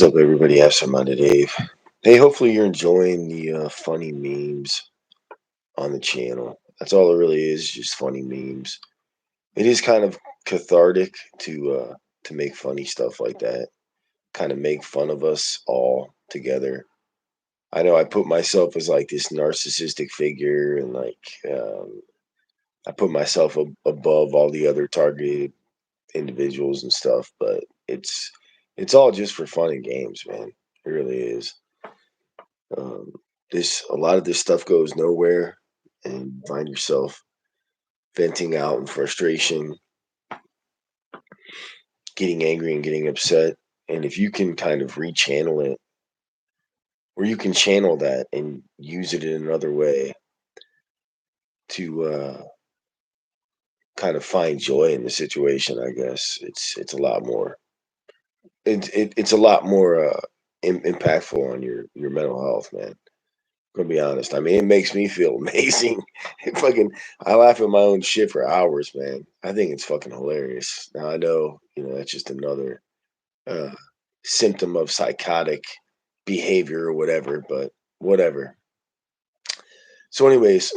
What's up, everybody? Have some Monday, Dave. Hey, hopefully you're enjoying the funny memes on the channel. That's all it really is, just funny memes. It is kind of cathartic to make funny stuff like that, kind of make fun of us all together. I know I put myself as like this narcissistic figure, and I put myself above all the other targeted individuals and stuff, but it's all just for fun and games, man. It really is. Um, this a lot of this stuff goes nowhere, and you find yourself venting out in frustration, getting angry and getting upset. And if you can kind of rechannel it, or you can channel that and use it in another way to kind of find joy in the situation, I guess it's a lot more. It's a lot more impactful on your mental health, man. Gonna be honest. I mean, it makes me feel amazing. I laugh at my own shit for hours, man. I think it's fucking hilarious. Now I know, that's just another uh, symptom of psychotic behavior or whatever, but whatever. So, anyways,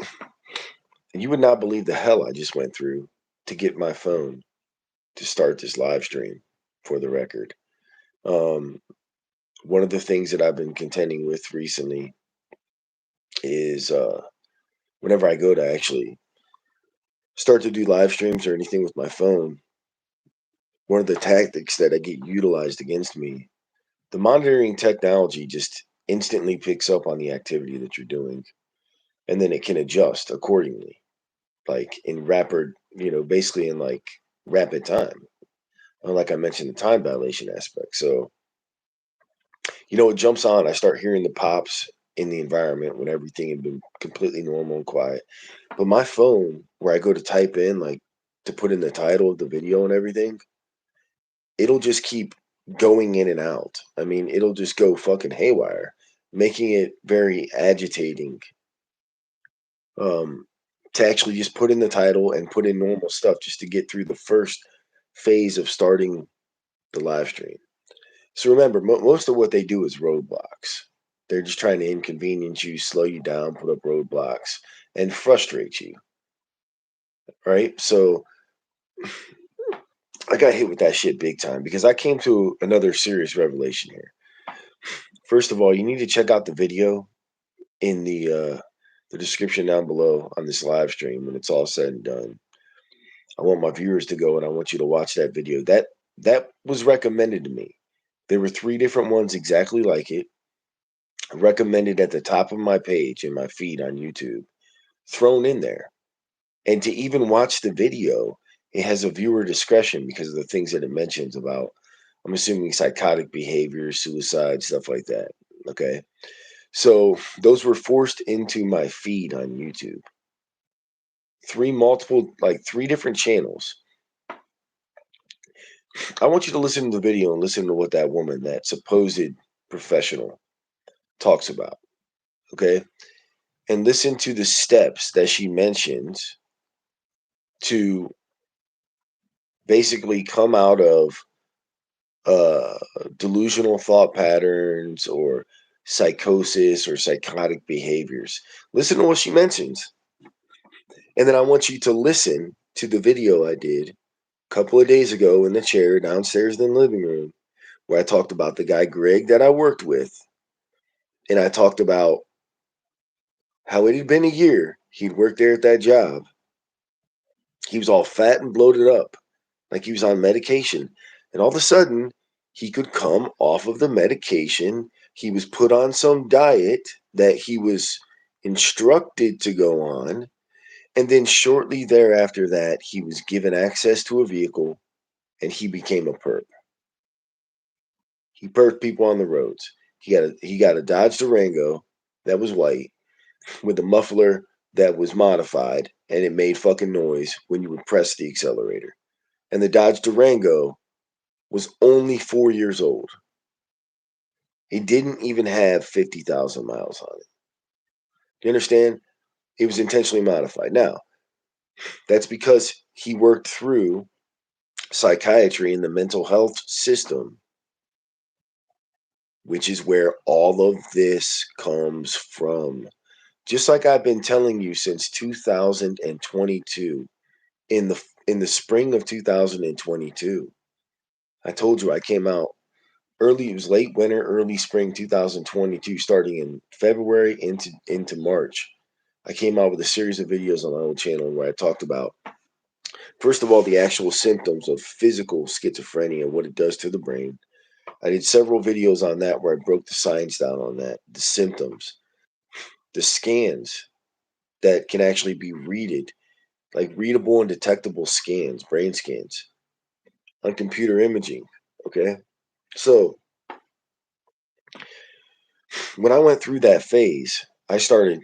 you would not believe the hell I just went through to get my phone to start this live stream. For the record, um, one of the things that I've been contending with recently is whenever I go to actually start to do live streams or anything with my phone, one of the tactics that I get utilized against me, the monitoring technology just instantly picks up on the activity that you're doing, and then it can adjust accordingly, like in rapid, basically in like rapid time. Like I mentioned, the time dilation aspect. So, it jumps on. I start hearing the pops in the environment when everything had been completely normal and quiet. But my phone, where I go to type in, like to put in the title of the video and everything, it'll just keep going in and out. I mean, it'll just go fucking haywire, making it very agitating um, to actually just put in the title and put in normal stuff just to get through the first phase of starting the live stream. So remember, most of what they do is roadblocks. They're just trying to inconvenience you, slow you down, put up roadblocks, and frustrate you, right? So I got hit with that shit big time because I came to another serious revelation here. First of all, you need to check out the video in the description down below on this live stream when it's all said and done. I want my viewers to go and I want you to watch that video. That was recommended to me. There were three different ones exactly like it, recommended at the top of my page in my feed on YouTube, thrown in there. And to even watch the video, it has a viewer discretion because of the things that it mentions about, I'm assuming, psychotic behavior, suicide, stuff like that. Okay. So those were forced into my feed on YouTube. Three different channels. I want you to listen to the video and listen to what that woman, that supposed professional, talks about. Okay. And listen to the steps that she mentions to basically come out of uh, delusional thought patterns or psychosis or psychotic behaviors. Listen to what she mentions. And then I want you to listen to the video I did a couple of days ago in the chair downstairs in the living room where I talked about the guy Greg that I worked with. And I talked about how it had been a year he'd worked there at that job. He was all fat and bloated up, like he was on medication. And all of a sudden, he could come off of the medication. He was put on some diet that he was instructed to go on. And then shortly thereafter that, he was given access to a vehicle and he became a perp. He perped people on the roads. He got a Dodge Durango that was white with a muffler that was modified and it made fucking noise when you would press the accelerator. And the Dodge Durango was only 4 years old. It didn't even have 50,000 miles on it. Do you understand? It was intentionally modified. Now, that's because he worked through psychiatry and the mental health system which is where all of this comes from. Just like I've been telling you since 2022, in the spring of 2022, I told you I came out early. It was late winter, early spring 2022, starting in February into March. I came out with a series of videos on my own channel where I talked about, first of all, the actual symptoms of physical schizophrenia and what it does to the brain. I did several videos on that where I broke the science down on that, the symptoms, the scans that can actually be readed, like readable and detectable scans, brain scans on computer imaging. Okay. So when I went through that phase, I started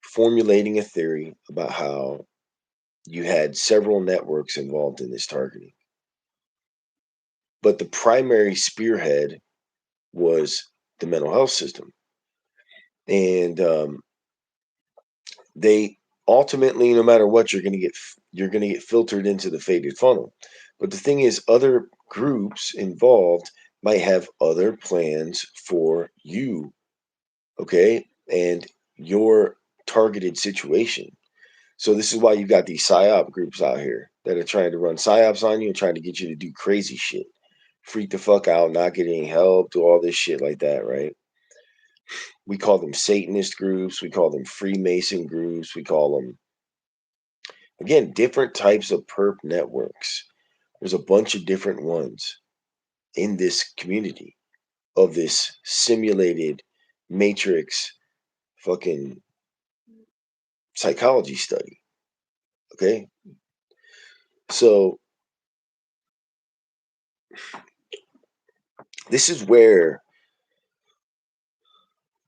formulating a theory about how you had several networks involved in this targeting. But the primary spearhead was the mental health system. And they ultimately, no matter what, you're going to get filtered into the faded funnel. But the thing is, other groups involved might have other plans for you, okay, and your targeted situation. So this is why you got these psyop groups out here that are trying to run psyops on you and trying to get you to do crazy shit, freak the fuck out, not get any help, do all this shit like that, right? We call them Satanist groups, we call them Freemason groups, we call them, again, different types of perp networks. There's a bunch of different ones in this community of this simulated matrix fucking psychology study. Okay. So this is where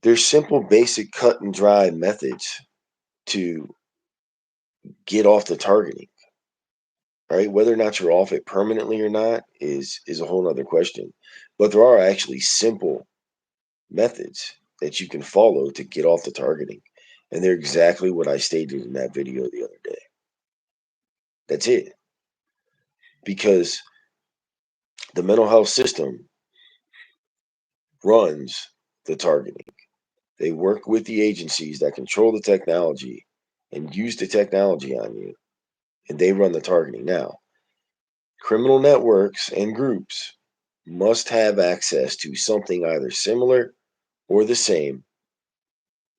there's simple, basic, cut and dry methods to get off the targeting, right? Whether or not you're off it permanently or not is a whole other question. But there are actually simple methods that you can follow to get off the targeting. And they're exactly what I stated in that video the other day. That's it. Because the mental health system runs the targeting. They work with the agencies that control the technology and use the technology on you, and they run the targeting. Now, criminal networks and groups must have access to something either similar or the same,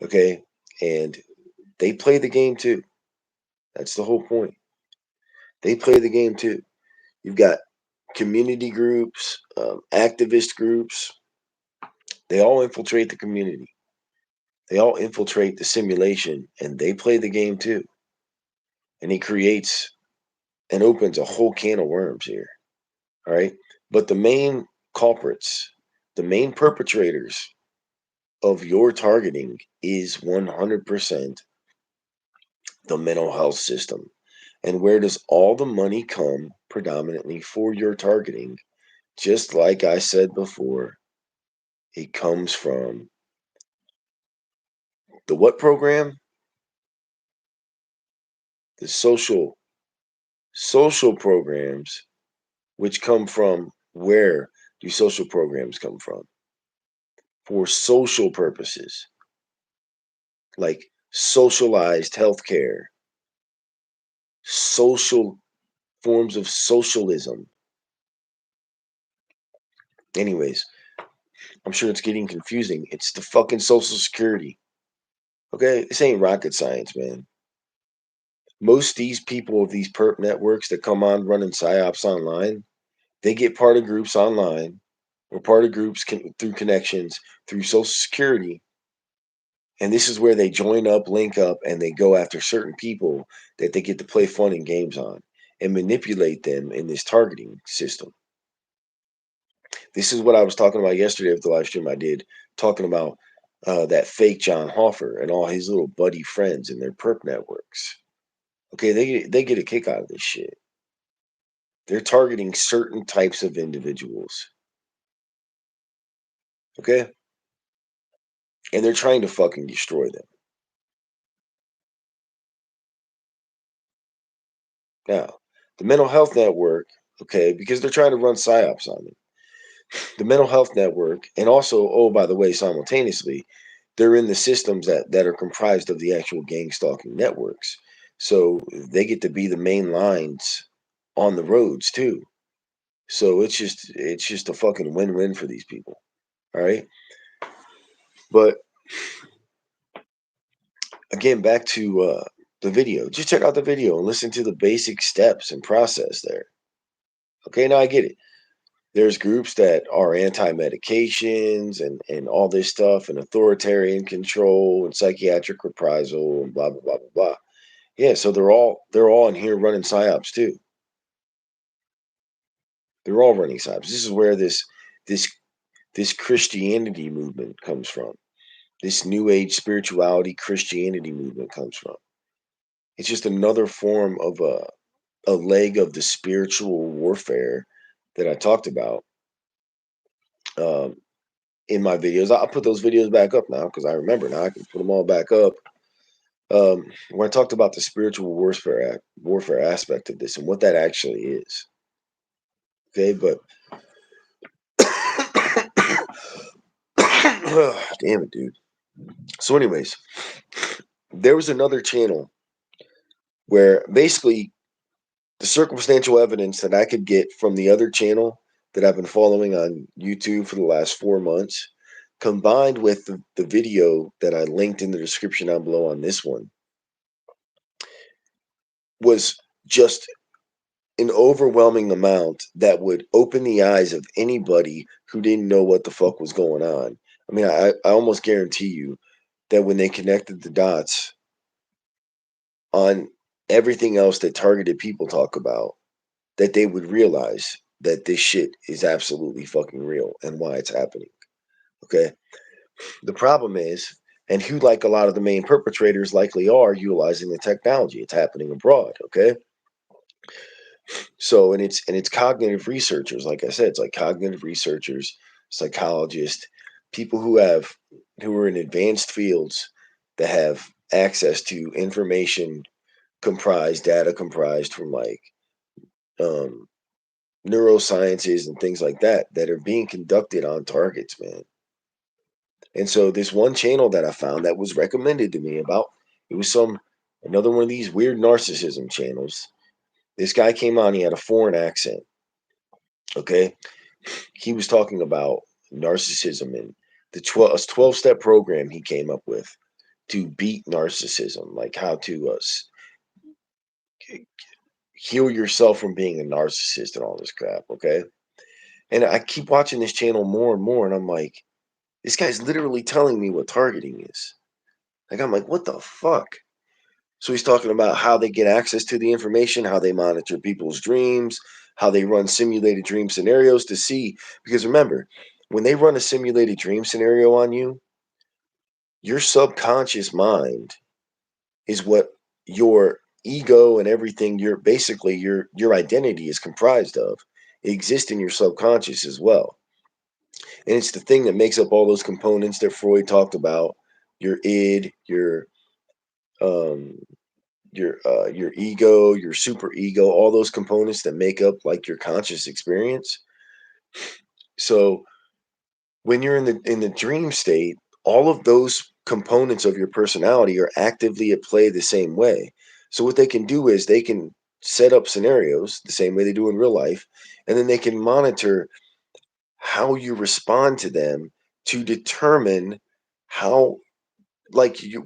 okay? And they play the game too. That's the whole point. They play the game too. You've got community groups, activist groups. They all infiltrate the community. They all infiltrate the simulation and they play the game too. And it creates and opens a whole can of worms here. All right. But the main culprits, the main perpetrators of your targeting is 100% the mental health system. And where does all the money come predominantly for your targeting? Just like I said before, it comes from the what program? The social programs, which come from, where do social programs come from? For social purposes, like socialized healthcare, social forms of socialism. Anyways, I'm sure it's getting confusing. It's the fucking social security. Okay, this ain't rocket science, man. Most these people of these perp networks that come on running psyops online, they get part of groups online or part of groups through connections through Social Security. And this is where they join up, link up, and they go after certain people that they get to play fun and games on and manipulate them in this targeting system. This is what I was talking about yesterday with the live stream I did, talking about that fake John Hoffer and all his little buddy friends and their perp networks. Okay, they get a kick out of this shit. They're targeting certain types of individuals. Okay, and they're trying to fucking destroy them. Now, the mental health network, okay, because they're trying to run psyops on them. The mental health network, and also, oh, by the way, simultaneously, they're in the systems that are comprised of the actual gang stalking networks. So they get to be the main lines on the roads too. So it's just a fucking win-win for these people. All right. But again, back to the video. Just check out the video and listen to the basic steps and process there. Okay, now I get it. There's groups that are anti-medications and all this stuff and authoritarian control and psychiatric reprisal and blah blah blah blah blah. Yeah, so they're all in here running psyops too. They're all running psyops. This is where this this Christianity movement comes from. This new age spirituality Christianity movement comes from. It's just another form of a leg of the spiritual warfare that I talked about um, in my videos. I'll put those videos back up now because I remember now. I can put them all back up. When I talked about the spiritual warfare aspect of this and what that actually is. Okay, but damn it, dude. So, anyways, there was another channel where basically the circumstantial evidence that I could get from the other channel that I've been following on YouTube for the last 4 months, combined with the video that I linked in the description down below on this one, was just an overwhelming amount that would open the eyes of anybody who didn't know what the fuck was going on. I mean, I almost guarantee you that when they connected the dots on everything else that targeted people talk about, that they would realize that this shit is absolutely fucking real and why it's happening. Okay. The problem is, and who, like a lot of the main perpetrators likely are, utilizing the technology. It's happening abroad. Okay. So, and it's cognitive researchers, like I said, it's like cognitive researchers, psychologists, people who are in advanced fields that have access to information comprised, data comprised from like um, neurosciences and things like that are being conducted on targets, man. And so this one channel that I found that was recommended to me about it was another one of these weird narcissism channels. This guy came on, he had a foreign accent. Okay. He was talking about narcissism and the 12 step program he came up with to beat narcissism, like how to heal yourself from being a narcissist and all this crap. Okay. And I keep watching this channel more and more, and I'm like, this guy's literally telling me what targeting is. Like, I'm like, what the fuck? So he's talking about how they get access to the information, how they monitor people's dreams, how they run simulated dream scenarios to see. Because remember, when they run a simulated dream scenario on you, your subconscious mind is what your ego and everything your identity is comprised of. It exists in your subconscious as well. And it's the thing that makes up all those components that Freud talked about: your id, um, your ego, your super ego, all those components that make up like your conscious experience. So when you're in the dream state, all of those components of your personality are actively at play the same way. So what they can do is they can set up scenarios the same way they do in real life, and then they can monitor how you respond to them to determine how, like, you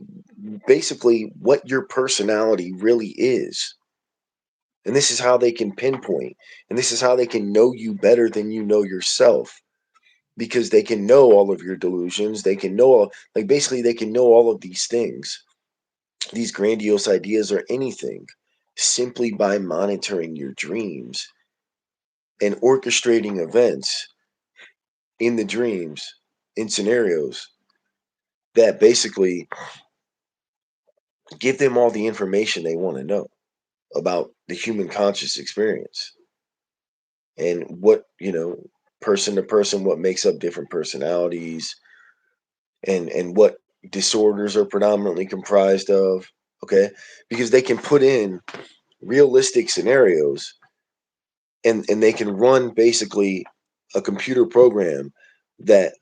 basically what your personality really is. And this is how they can pinpoint, and this is how they can know you better than you know yourself, because they can know all of your delusions. They can know like, basically they can know all of these things, these grandiose ideas or anything, simply by monitoring your dreams and orchestrating events in the dreams, in scenarios that basically give them all the information they want to know about the human conscious experience and what, person to person, what makes up different personalities, and what disorders are predominantly comprised of. Okay. Because they can put in realistic scenarios, and they can run basically a computer program that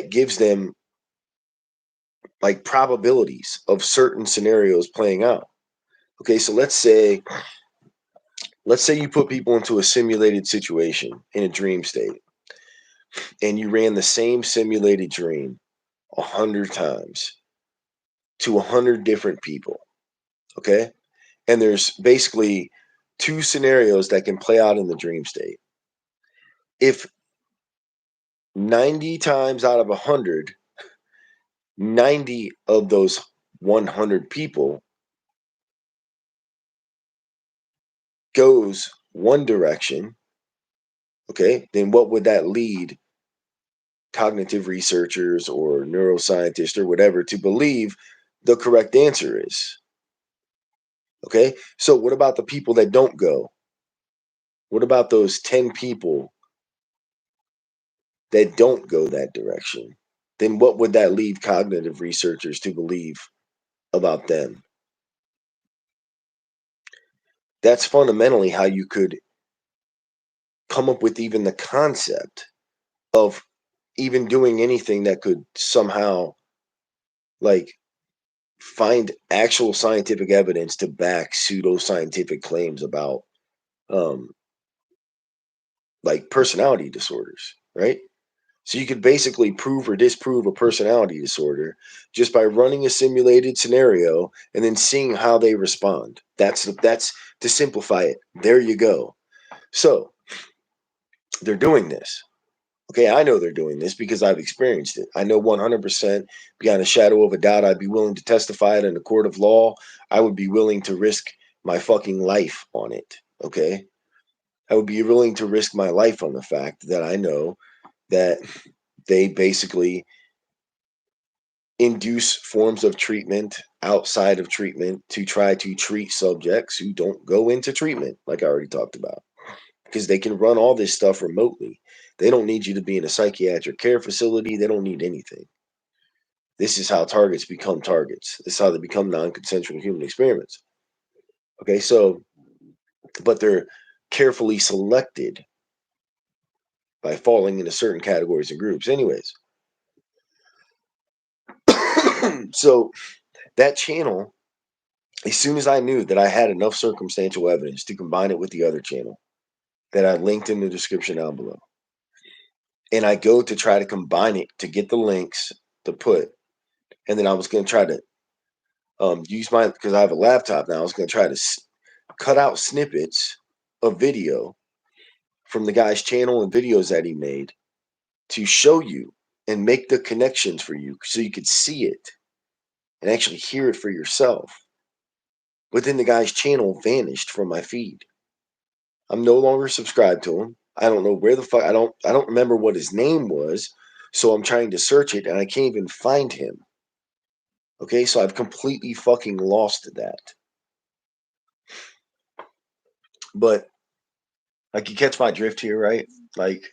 gives them like probabilities of certain scenarios playing out. Okay, so let's say you put people into a simulated situation in a dream state, and you ran the same simulated dream 100 times to 100 different people. Okay, and there's basically two scenarios that can play out in the dream state. If 90 times out of 100, 90 of those 100 people goes one direction, okay, then what would that lead cognitive researchers or neuroscientists or whatever to believe the correct answer is? Okay, so what about the people that don't go? What about those 10 people that don't go that direction? Then what would that lead cognitive researchers to believe about them? That's fundamentally how you could come up with even the concept of even doing anything that could somehow like find actual scientific evidence to back pseudoscientific claims about um like personality disorders, right? So you could basically prove or disprove a personality disorder just by running a simulated scenario and then seeing how they respond. That's to simplify it. There you go. So they're doing this. Okay, I know they're doing this because I've experienced it. I know 100% beyond a shadow of a doubt I'd be willing to testify it in a court of law. I would be willing to risk my fucking life on it. Okay, I would be willing to risk my life on the fact that I know that they basically induce forms of treatment outside of treatment to try to treat subjects who don't go into treatment, like I already talked about, because they can run all this stuff remotely. They don't need you to be in a psychiatric care facility. They don't need anything. This is how targets become targets. This is how they become non consensual human experiments. Okay, so, but they're carefully selected by falling into certain categories and groups. Anyways, so that channel, as soon as I knew that I had enough circumstantial evidence to combine it with the other channel that I linked in the description down below, and I go to try to combine it to get the links to put, and then I was going to try to use my, because I have a laptop now, I was going to try to cut out snippets of video from the guy's channel and videos that he made to show you and make the connections for you so you could see it and actually hear it for yourself. But then the guy's channel vanished from my feed. I'm no longer subscribed to him. I don't know where the fuck, I don't remember what his name was. So I'm trying to search it and I can't even find him. Okay, so I've completely fucking lost that. But like, you catch my drift here, right? Like,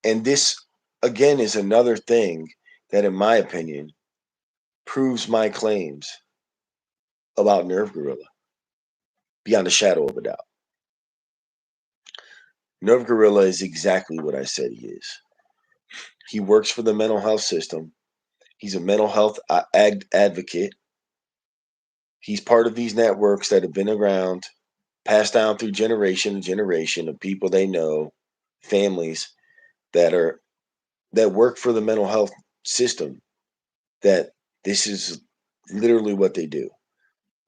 and this again is another thing that, in my opinion, proves my claims about Nerve Gorilla beyond a shadow of a doubt. Nerve Gorilla is exactly what I said he is. He works for the mental health system. He's a mental health advocate. He's part of these networks that have been around, passed down through generation to generation of people they know, families that are that work for the mental health system. That this is literally what they do.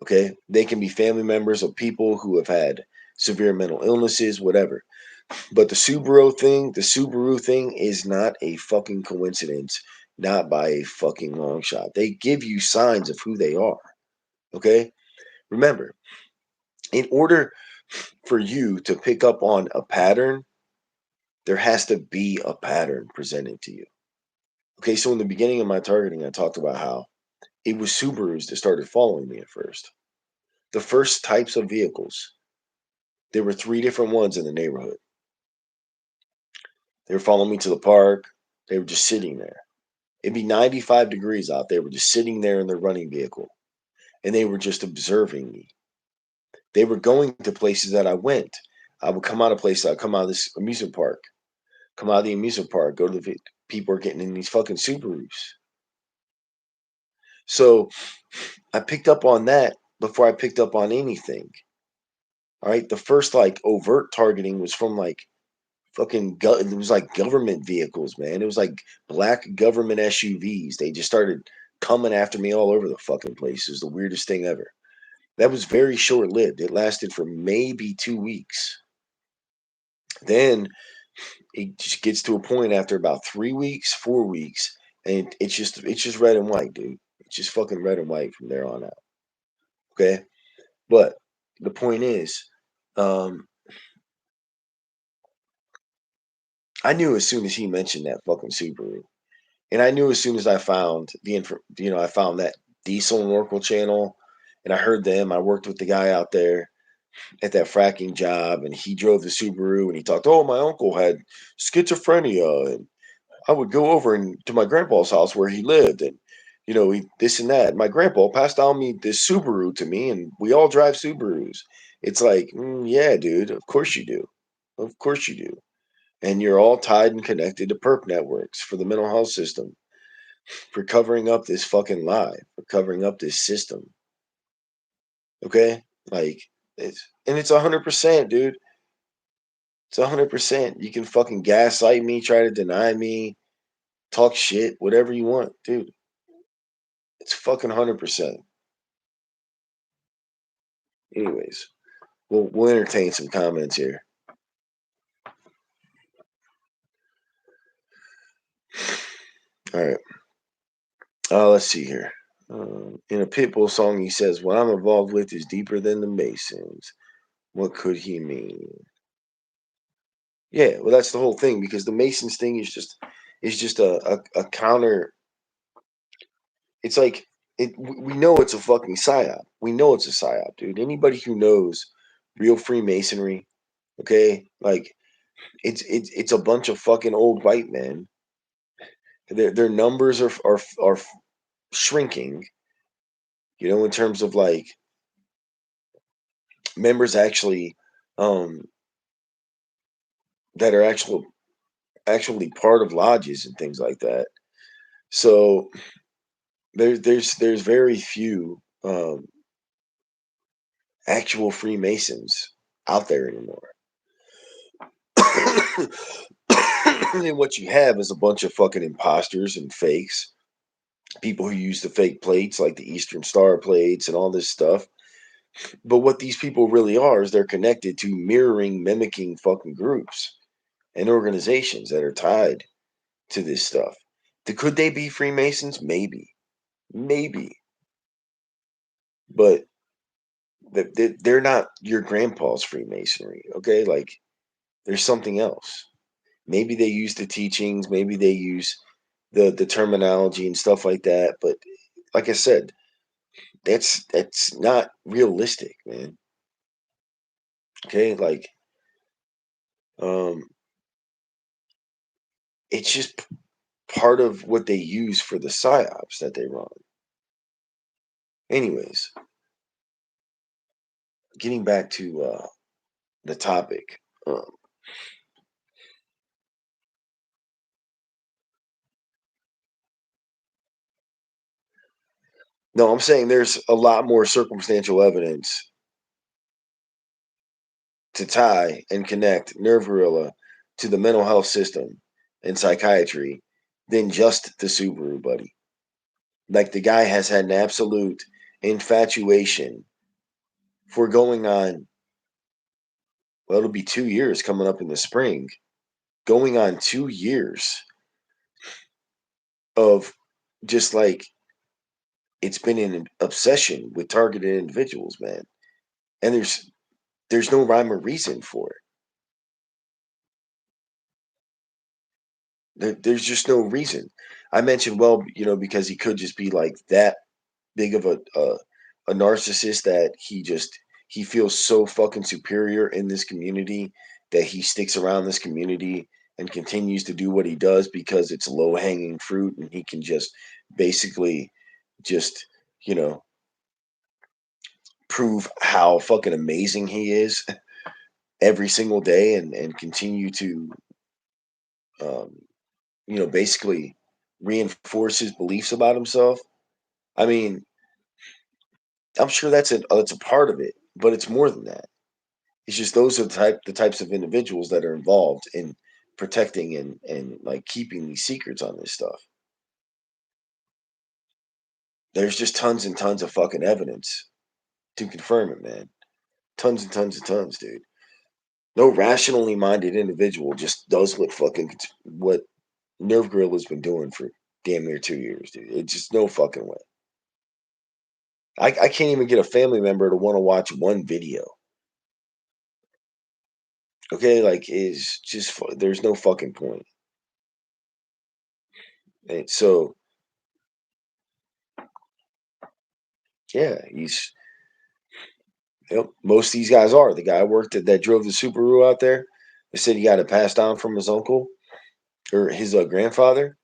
Okay, they can be family members of people who have had severe mental illnesses, whatever. But the Subaru thing is not a fucking coincidence, not by a fucking long shot. They give you signs of who they are. Okay, remember, in order for you to pick up on a pattern, there has to be a pattern presented to you. Okay, so in the beginning of my targeting, I talked about how it was Subarus that started following me at first. The first types of vehicles, there were three different ones in the neighborhood. They were following me to the park. They were just sitting there. It'd be 95 degrees out. They were just sitting there in their running vehicle, and they were just observing me. They were going to places that I went. I would come out of place. I'd come out of this amusement park. Come out of the amusement park. Go to the people are getting in these fucking Subarus. So I picked up on that before I picked up on anything. All right, the first like overt targeting was from like it was like government vehicles, man. It was like black government SUVs. They just started coming after me all over the fucking place. It was the weirdest thing ever. That was very short lived. It lasted for maybe 2 weeks. Then it just gets to a point after about 3 weeks, 4 weeks, and it's just red and white, dude. It's just fucking red and white from there on out. Okay, but the point is, um, I knew as soon as he mentioned that fucking Subaru, and I knew as soon as I found I found that Diesel and Oracle channel, and I heard them. I worked with the guy out there at that fracking job, and he drove the Subaru, and he talked. Oh, my uncle had schizophrenia, and I would go over to my grandpa's house where he lived, and this and that. My grandpa passed down me this Subaru to me, and we all drive Subarus. It's like, yeah, dude, of course you do, of course you do, and you're all tied and connected to perp networks for the mental health system, for covering up this fucking lie, for covering up this system. Okay, like it's 100%, dude. It's 100%. You can fucking gaslight me, try to deny me, talk shit, whatever you want, dude. It's fucking 100%. Anyways, we'll entertain some comments here. All right. Let's see here. In a Pitbull song, he says, "What I'm involved with is deeper than the Masons." What could he mean? Yeah, well, that's the whole thing because the Masons thing is just a counter. It's like we know it's a fucking psyop. We know it's a psyop, dude. Anybody who knows real Freemasonry, okay, like it's a bunch of fucking old white men. Their numbers are shrinking. In terms of like members actually um that are actually part of lodges and things like that. So there's very few actual Freemasons out there anymore. And what you have is a bunch of fucking imposters and fakes, people who use the fake plates like the Eastern Star plates and all this stuff. But what these people really are is they're connected to mirroring, mimicking fucking groups and organizations that are tied to this stuff. Could they be Freemasons? Maybe, maybe, but they're not your grandpa's Freemasonry. Okay, like there's something else. Maybe they use the teachings, maybe they use the terminology and stuff like that. But like I said, that's not realistic, man. Okay, like um, it's just part of what they use for the psyops that they run. Anyways, getting back to the topic. No, I'm saying there's a lot more circumstantial evidence to tie and connect Nerve Gorilla to the mental health system and psychiatry than just the Subaru buddy. Like the guy has had an absolute infatuation for going on, well, it'll be 2 years coming up in the spring, going on 2 years of just like it's been an obsession with targeted individuals, man. And there's no rhyme or reason for it. There's just no reason. I mentioned, well, because he could just be like that big of a narcissist that he feels so fucking superior in this community that he sticks around this community and continues to do what he does because it's low hanging fruit and he can just basically just you know prove how fucking amazing he is. every single day and continue to, um, basically reinforce his beliefs about himself. I mean, I'm sure that's a part of it, but it's more than that. It's just those are the types of individuals that are involved in protecting and like keeping these secrets on this stuff. There's just tons and tons of fucking evidence to confirm it, man. Tons and tons and tons, dude. No rationally minded individual just does what Nerve Gorilla's been doing for damn near 2 years, dude. It's just no fucking way. I can't even get a family member to want to watch one video. Okay, like is just there's no fucking point. And so yeah, he's yep. Most of these guys are. The guy I worked at that drove the Subaru out there, they said he got it passed down from his uncle or his grandfather.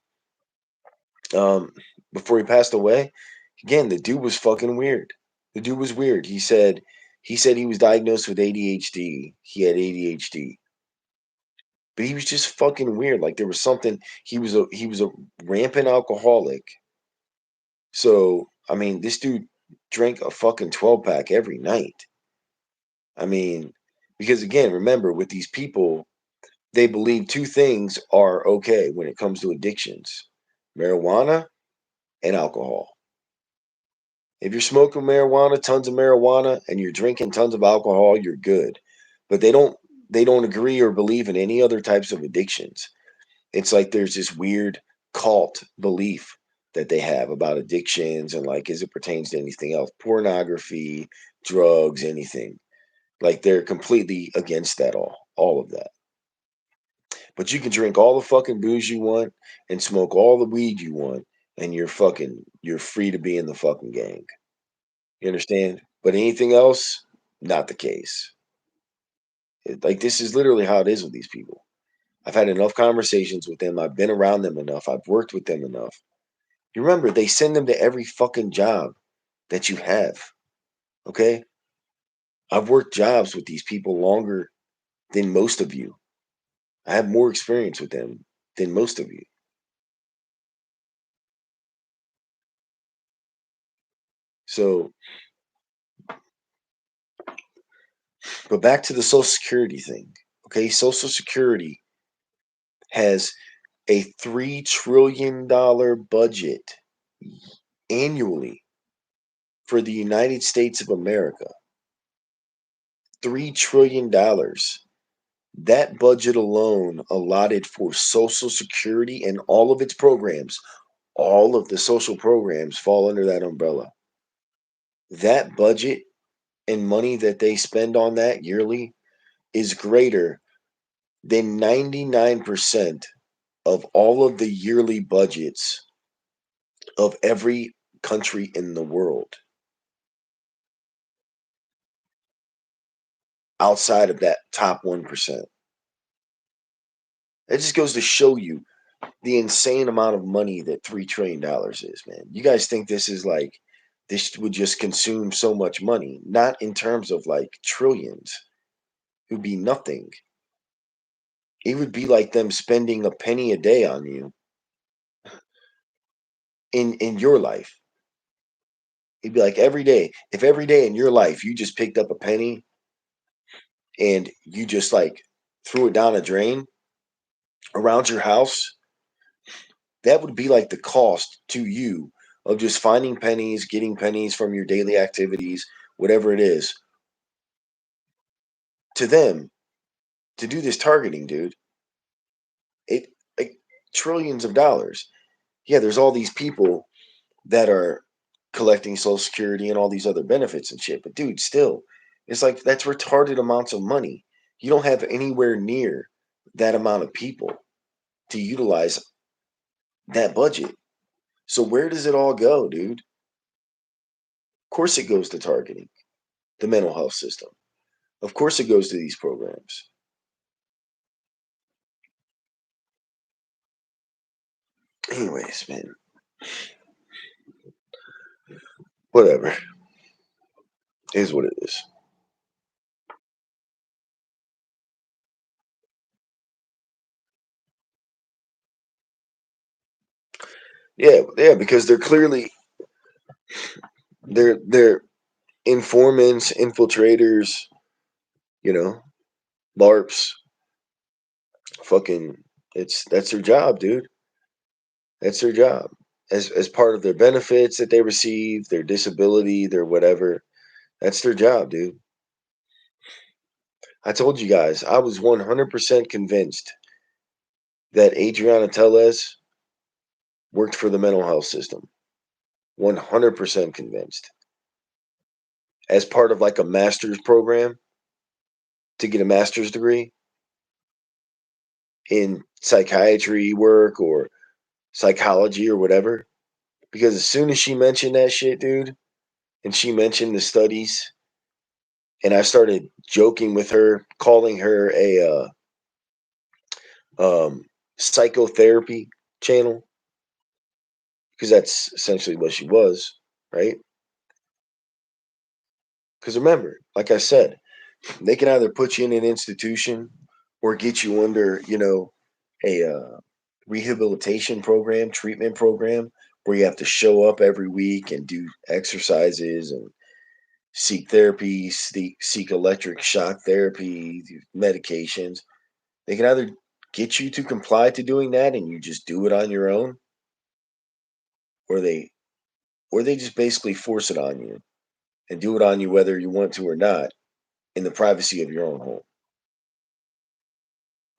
Um, before he passed away, again, the dude was fucking weird. The dude was weird. He said he was diagnosed with ADHD. He had ADHD, but he was just fucking weird. Like there was something. He was a rampant alcoholic. So I mean, this dude drank a fucking 12 pack every night. I mean, because again, remember with these people, they believe two things are okay when it comes to addictions: marijuana and alcohol. If you're smoking marijuana, tons of marijuana, and you're drinking tons of alcohol, you're good. But they don't agree or believe in any other types of addictions. It's like there's this weird cult belief that they have about addictions and like as it pertains to anything else, pornography, drugs, anything. Like they're completely against that all of that. But you can drink all the fucking booze you want and smoke all the weed you want, and you're free to be in the fucking gang. You understand? But anything else, not the case. Like this is literally how it is with these people. I've had enough conversations with them. I've been around them enough. I've worked with them enough. You remember they send them to every fucking job that you have. Okay? I've worked jobs with these people longer than most of you. I have more experience with them than most of you. So, but back to the Social Security thing. Okay, Social Security has a $3 trillion budget annually for the United States of America. $3 trillion. That budget alone allotted for Social Security and all of its programs, all of the social programs fall under that umbrella. That budget and money that they spend on that yearly is greater than 99% of all of the yearly budgets of every country in the world outside of that top 1%. That just goes to show you the insane amount of money that $3 trillion is, man. You guys think this would just consume so much money? Not in terms of like trillions. It would be nothing. It would be like them spending a penny a day on you in your life. It'd be like every day. If every day in your life you just picked up a penny and you just like threw it down a drain around your house, that would be like the cost to you of just finding pennies, getting pennies from your daily activities, whatever it is, to them to do this targeting, dude. It like trillions of dollars. Yeah, there's all these people that are collecting Social Security and all these other benefits and shit, but dude, still, it's like that's retarded amounts of money. You don't have anywhere near that amount of people to utilize that budget. So where does it all go, dude? Of course it goes to targeting the mental health system. Of course it goes to these programs. Anyways, man, whatever. It is what it is. Yeah, yeah, because they're clearly they're informants, infiltrators, you know, LARPs, fucking that's their job, dude. That's their job. As part of their benefits that they receive, their disability, their whatever. That's their job, dude. I told you guys, I was 100% convinced that Adriana Tellez worked for the mental health system. 100% convinced. As part of like a master's program to get a master's degree in psychiatry work or psychology or whatever. Because as soon as she mentioned that shit, dude, and she mentioned the studies, and I started joking with her, calling her a psychotherapy channel, because that's essentially what she was, right? Because remember, like I said, they can either put you in an institution or get you under, a rehabilitation program, treatment program, where you have to show up every week and do exercises and seek therapy, seek electric shock therapy, medications. They can either get you to comply to doing that and you just do it on your own, or they just basically force it on you and do it on you whether you want to or not in the privacy of your own home.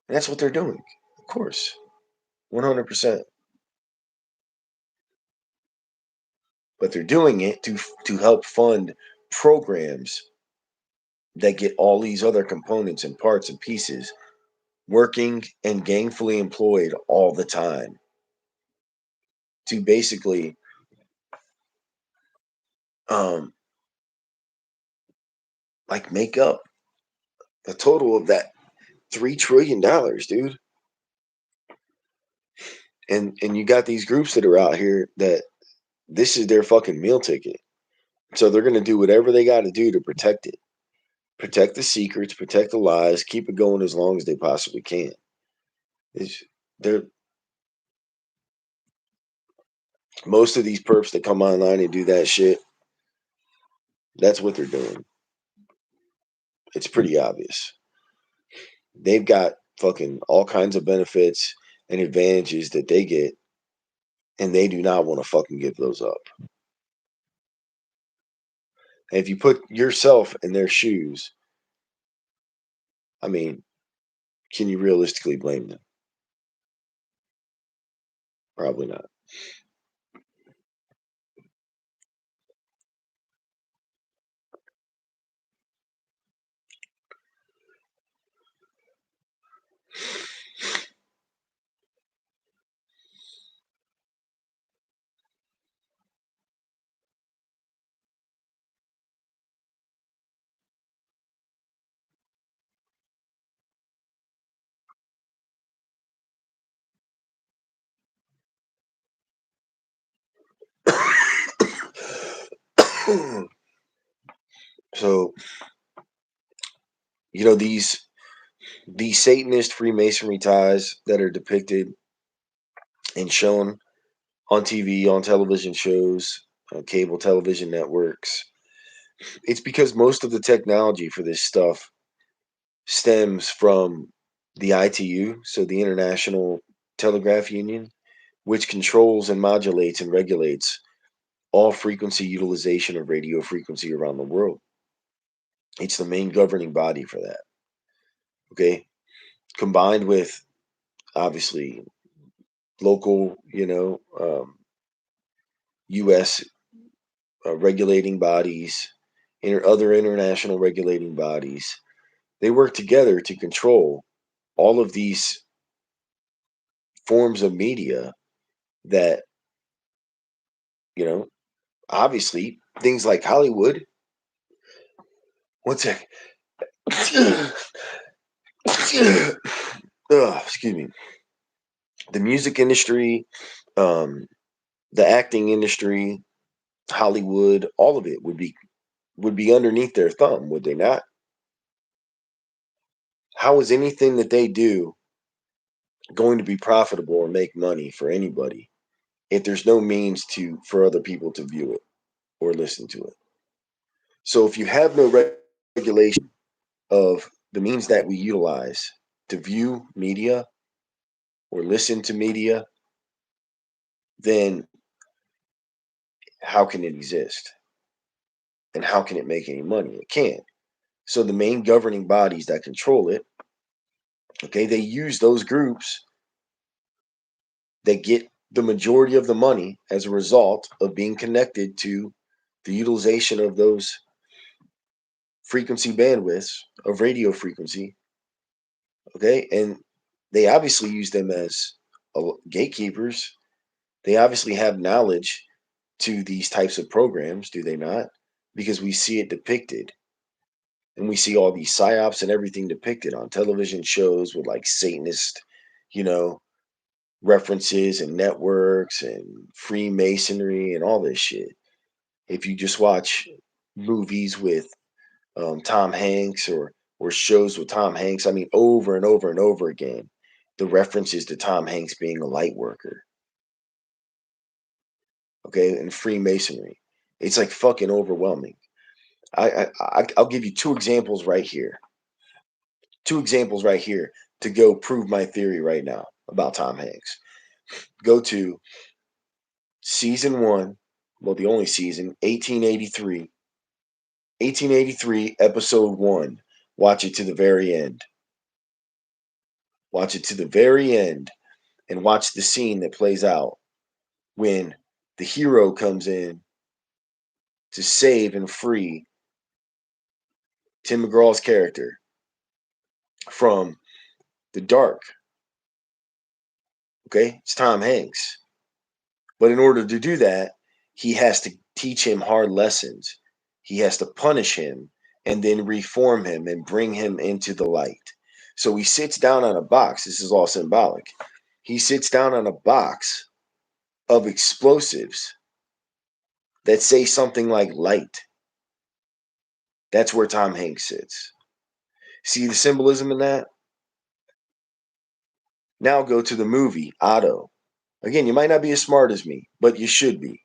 And that's what they're doing, of course, 100%. But they're doing it to help fund programs that get all these other components and parts and pieces working and gainfully employed all the time to basically um like make up the total of that $3 trillion, dude. And you got these groups that are out here that this is their fucking meal ticket. So they're gonna do whatever they gotta do to protect it. Protect the secrets, protect the lies, keep it going as long as they possibly can. It's, they're most of these perps that come online and do that shit, that's what they're doing. It's pretty obvious. They've got fucking all kinds of benefits and advantages that they get, and they do not want to fucking give those up. And if you put yourself in their shoes, I mean, can you realistically blame them? Probably not. So, these Satanist Freemasonry ties that are depicted and shown on TV, on television shows, cable television networks, it's because most of the technology for this stuff stems from the ITU, so the International Telegraph Union, which controls and modulates and regulates all frequency utilization of radio frequency around the world. It's the main governing body for that. Okay. Combined with obviously local, U.S. Regulating bodies, other international regulating bodies, they work together to control all of these forms of media that, you know, obviously things like Hollywood. One sec. Excuse me. The music industry, um, the acting industry, Hollywood, all of it would be underneath their thumb, would they not? How is anything that they do going to be profitable or make money for anybody if there's no means to for other people to view it or listen to it. So if you have no regulation of the means that we utilize to view media or listen to media, then how can it exist? And how can it make any money? It can't. So the main governing bodies that control it, okay, they use those groups that get the majority of the money as a result of being connected to the utilization of those frequency bandwidths of radio frequency, okay? And they obviously use them as gatekeepers. They obviously have knowledge to these types of programs, do they not? Because we see it depicted. And we see all these psyops and everything depicted on television shows with like Satanist, you know, references and networks and Freemasonry and all this shit. If you just watch movies with Tom Hanks or shows with Tom Hanks, I mean, over and over and over again, the references to Tom Hanks being a light worker, okay, and Freemasonry. It's like fucking overwhelming. I'll give you two examples right here. Two examples right here to go prove my theory right now about Tom Hanks. Go to season one, well, the only season, 1883. 1883, episode one. Watch it to the very end. Watch it to the very end and watch the scene that plays out when the hero comes in to save and free Tim McGraw's character from the dark. Okay, it's Tom Hanks. But in order to do that, he has to teach him hard lessons. He has to punish him and then reform him and bring him into the light. So he sits down on a box. This is all symbolic. He sits down on a box of explosives that say something like light. That's where Tom Hanks sits. See the symbolism in that? Now go to the movie Otto. Again, you might not be as smart as me, but you should be.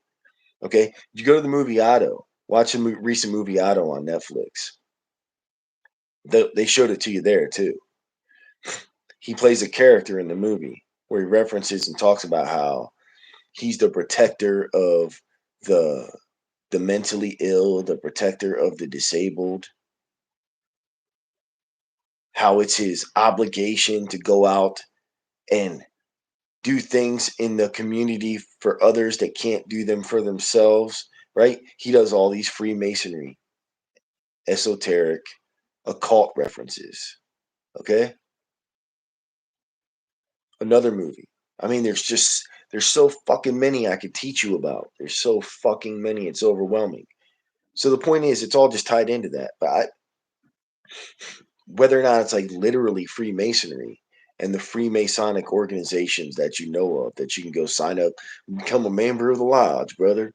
Okay? You go to the movie Otto. Watch a recent movie Otto on Netflix. They showed it to you there too. He plays a character in the movie where he references and talks about how he's the protector of the the mentally ill, the protector of the disabled, how it's his obligation to go out and do things in the community for others that can't do them for themselves, right? He does all these Freemasonry, esoteric, occult references, okay? Another movie. I mean, there's so fucking many I could teach you about. There's so fucking many. It's overwhelming. So the point is, it's all just tied into that. Whether or not it's like literally Freemasonry and the Freemasonic organizations that you know of that you can go sign up and become a member of the lodge, brother.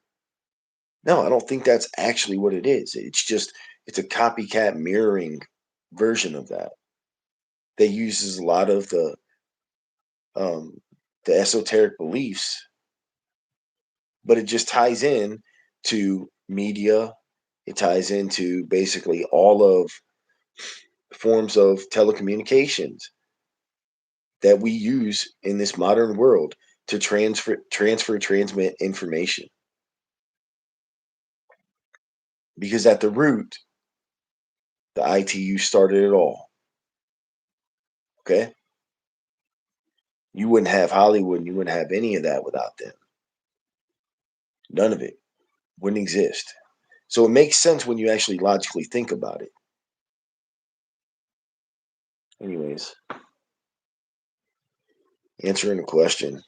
No, I don't think that's actually what it is. It's a copycat mirroring version of that. That uses a lot of um, the esoteric beliefs, but it just ties in to media. It ties into basically all of forms of telecommunications that we use in this modern world to transmit information. Because at the root, the ITU started it all. Okay? You wouldn't have Hollywood and you wouldn't have any of that without them. None of it wouldn't exist. So it makes sense when you actually logically think about it. Anyways, answering the question.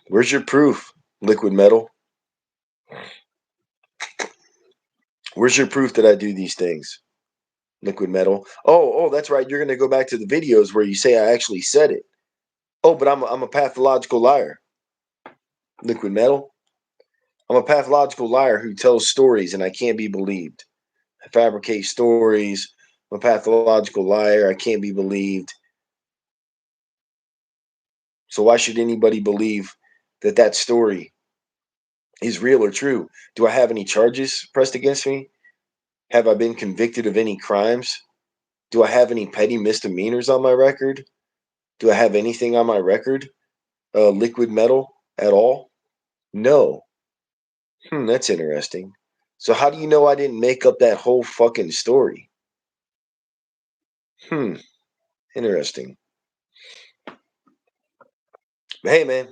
Where's your proof, liquid metal? Where's your proof that I do these things, liquid metal? Oh, that's right. You're gonna go back to the videos where you say I actually said it. Oh, but I'm a pathological liar, liquid metal. I'm a pathological liar who tells stories and I can't be believed. I fabricate stories. I'm a pathological liar. I can't be believed. So why should anybody believe that that story is real or true? Do I have any charges pressed against me? Have I been convicted of any crimes? Do I have any petty misdemeanors on my record? Do I have anything on my record? Liquid metal at all? No. That's interesting. So how do you know I didn't make up that whole fucking story? Hmm, interesting. Hey, man,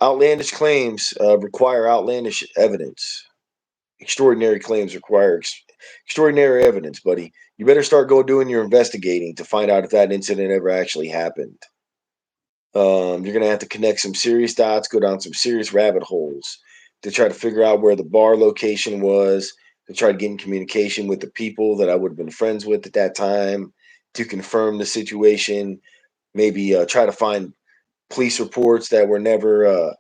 outlandish claims require outlandish evidence. Extraordinary claims require extraordinary evidence, buddy. You better start doing your investigating to find out if that incident ever actually happened. You're gonna have to connect some serious dots, go down some serious rabbit holes to try to figure out where the bar location was, to try to get in communication with the people that I would have been friends with at that time to confirm the situation. Maybe try to find police reports that were never,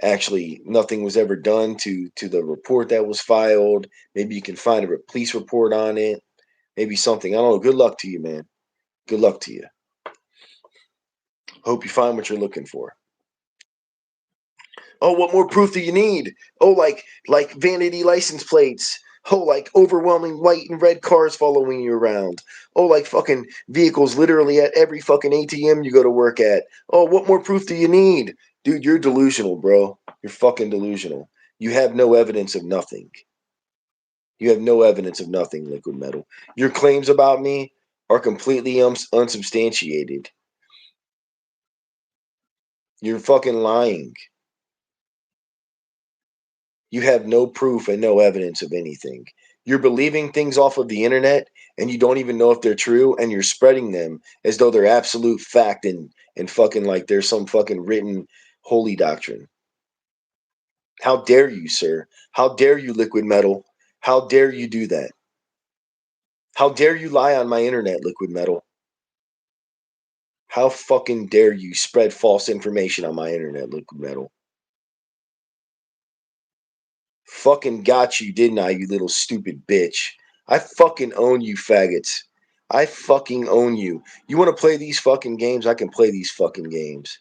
actually nothing was ever done to the report that was filed. Maybe you can find a police report on it. Maybe something. I don't know. Good luck to you, man. Good luck to you. Hope you find what you're looking for. Oh, what more proof do you need? Oh, like vanity license plates. Oh, like overwhelming white and red cars following you around. Oh, like fucking vehicles literally at every fucking ATM you go to work at. Oh, what more proof do you need? Dude, you're delusional, bro. You're fucking delusional. You have no evidence of nothing. You have no evidence of nothing, liquid metal. Your claims about me are completely unsubstantiated. You're fucking lying. You have no proof and no evidence of anything. You're believing things off of the internet and you don't even know if they're true and you're spreading them as though they're absolute fact and fucking like there's some fucking written holy doctrine. How dare you, sir? How dare you, liquid metal? How dare you do that? How dare you lie on my internet, liquid metal? How fucking dare you spread false information on my internet, liquid metal? Fucking got you, didn't I, you little stupid bitch? I fucking own you, faggots. I fucking own you. You want to play these fucking games? I can play these fucking games.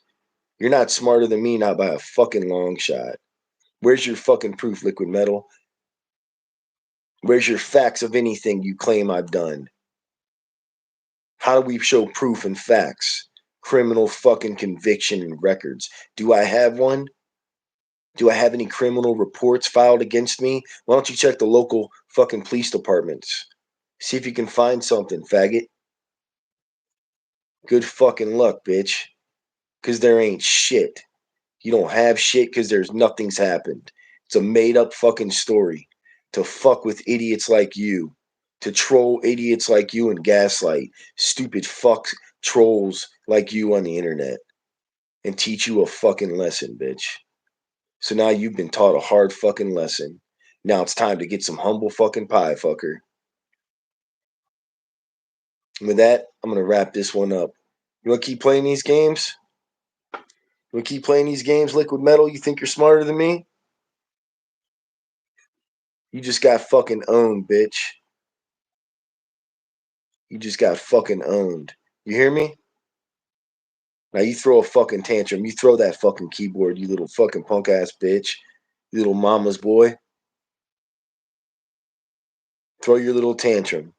You're not smarter than me, not by a fucking long shot. Where's your fucking proof, liquid metal? Where's your facts of anything you claim I've done? How do we show proof and facts? Criminal fucking conviction and records. Do I have one? Do I have any criminal reports filed against me? Why don't you check the local fucking police departments? See if you can find something, faggot. Good fucking luck, bitch. Because there ain't shit. You don't have shit because there's nothing's happened. It's a made up fucking story. To fuck with idiots like you. To troll idiots like you and gaslight stupid fucks trolls like you on the internet. And teach you a fucking lesson, bitch. So now you've been taught a hard fucking lesson. Now it's time to get some humble fucking pie, fucker. And with that, I'm gonna wrap this one up. You wanna keep playing these games? You wanna keep playing these games, liquid metal? You think you're smarter than me? You just got fucking owned, bitch. You just got fucking owned. You hear me? Now you throw a fucking tantrum. You throw that fucking keyboard, you little fucking punk ass bitch. You little mama's boy. Throw your little tantrum.